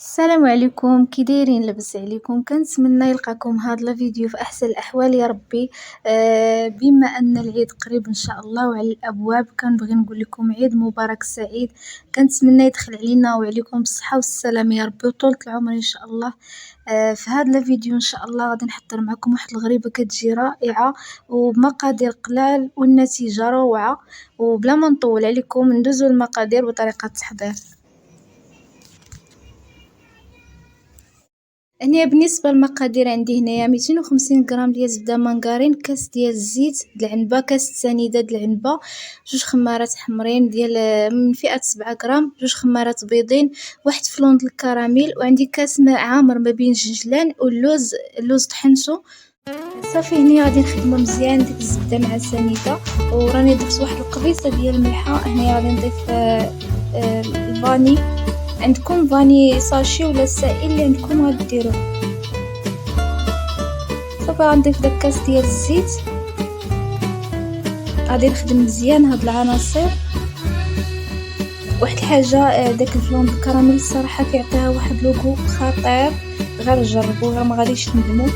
السلام عليكم، كي دايرين؟ لاباس عليكم؟ كنتمنى يلقاكم هاد الفيديو في احسن الاحوال يا ربي. بما ان العيد قريب ان شاء الله وعلى الابواب، كنبغي نقول لكم عيد مبارك سعيد. كنتمنى يدخل علينا وعليكم بالصحه والسلامه يا ربي وطولة العمر ان شاء الله. في هذا الفيديو ان شاء الله غادي نحضر معكم واحد الغريبه كتجي رائعه وبمقادير قلال والنتيجه روعه. وبلا ما نطول عليكم ندوزو المقادير وطريقه التحضير. هنا بالنسبه للمقادير عندي هنايا 250 غرام ديال زبده مانغارين، كاس ديال الزيت د العنبه، كاس سنيده د العنبه، جوج خمارات حمرين ديال من فئه 7 غرام، جوج خمارات بيضين، واحد فلون د الكراميل، وعندي كاس ماء عامر ما بين الجنجلان، واللوز طحنته. صافي هنا غادي نخدمو مزيان ديك الزبده مع السنيده، وراني ضفت واحد القبيصه ديال الملحه. هنا غادي نضيف الفاني، عندكم فاني ساشي ولا سائل اللي عندكم غديروه. صافي غنضيف داك الكاس ديال الزيت، غادي نخدم مزيان هاد العناصر. واحد الحاجه، داك الفلون بالكراميل الصراحه كيعطيها واحد لوغو خطير، غير جربوها ما غاديش تندموا.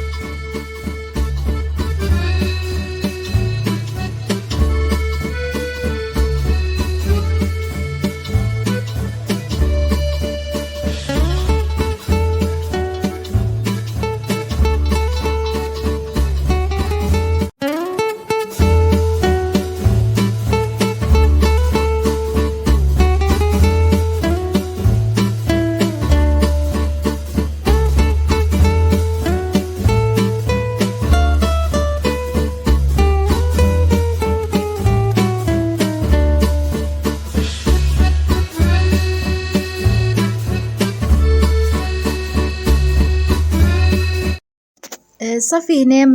صافي هنا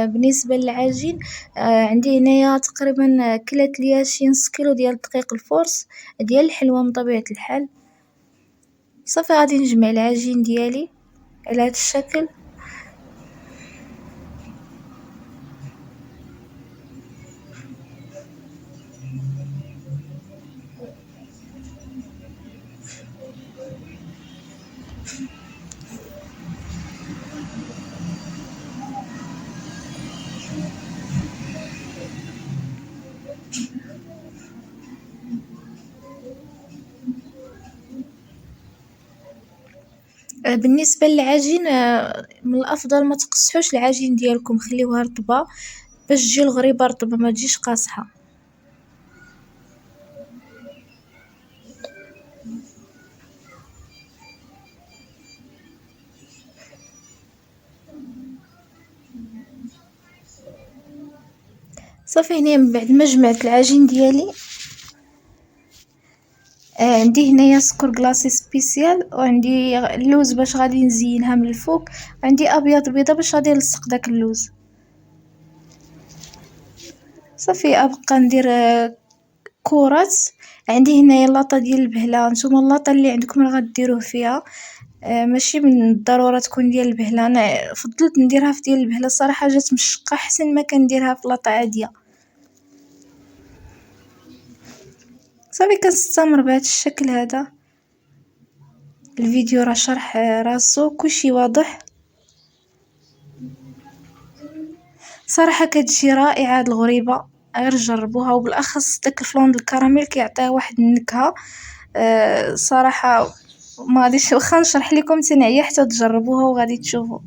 بالنسبه للعجين، عندي هنايا تقريبا كلات ليا شي نص كيلو ديال الدقيق الفورس ديال الحلوه من طبيعه الحال. صافي غادي نجمع العجين ديالي على هذا الشكل. بالنسبه للعجين، من الافضل ما تقصحوش العجين ديالكم، خليوها رطبه باش تجي الغريبه رطبه ما تجيش قاصحه. صافي هنا من بعد ما جمعت العجين ديالي، عندي هنايا سكر كلاصي سبيسيال، وعندي اللوز باش غادي نزينها من الفوق، عندي ابيض بيضه باش غادي نلصق داك اللوز. صافي ابقى ندير كرات. عندي هنايا لاطه ديال البهله، نتوما اللاطه اللي عندكم راه غديروه فيها، ماشي من الضروره تكون ديال البهله. انا فضلت نديرها في ديال البهله، الصراحه جات مشقه احسن ما كنديرها في لاطه عاديه. صافي كنستمر بهذا الشكل هذا. الفيديو راه شرح راسو كلشي واضح. صراحه كتجي رائعه هاد الغريبه، غير جربوها، وبالاخص داك الفلون الكراميل كيعطيها واحد النكهه. صراحه ما غاديش واخا نشرح لكم تنعيا حتى تجربوها وغادي تشوفوا.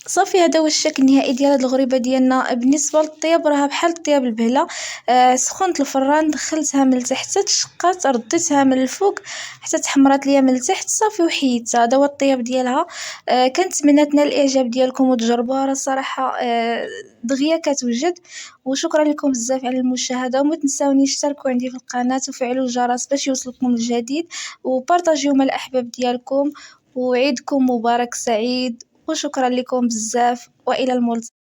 صافي هذا هو الشكل النهائي ديال هاد الغريبه ديالنا. بالنسبه للطياب راها بحال الطياب البهله، سخنت الفران، دخلتها من التحت حتى تشقات، رديتها من الفوق حتى تحمرات ليا من التحت، صافي وحيدتها. هذا هو الطياب ديالها. كنتمنى تنال الاعجاب ديالكم وتجربوها، راه صراحه دغيا كتوجد. وشكرا لكم بزاف على المشاهده، وما تنساونيش تشتركوا عندي في القناه وفعلوا الجرس باش يوصلكم الجديد، وبارطاجيو مع الاحباب ديالكم. وعيدكم مبارك سعيد، وشكرًا لكم بزاف وإلى الملتقى.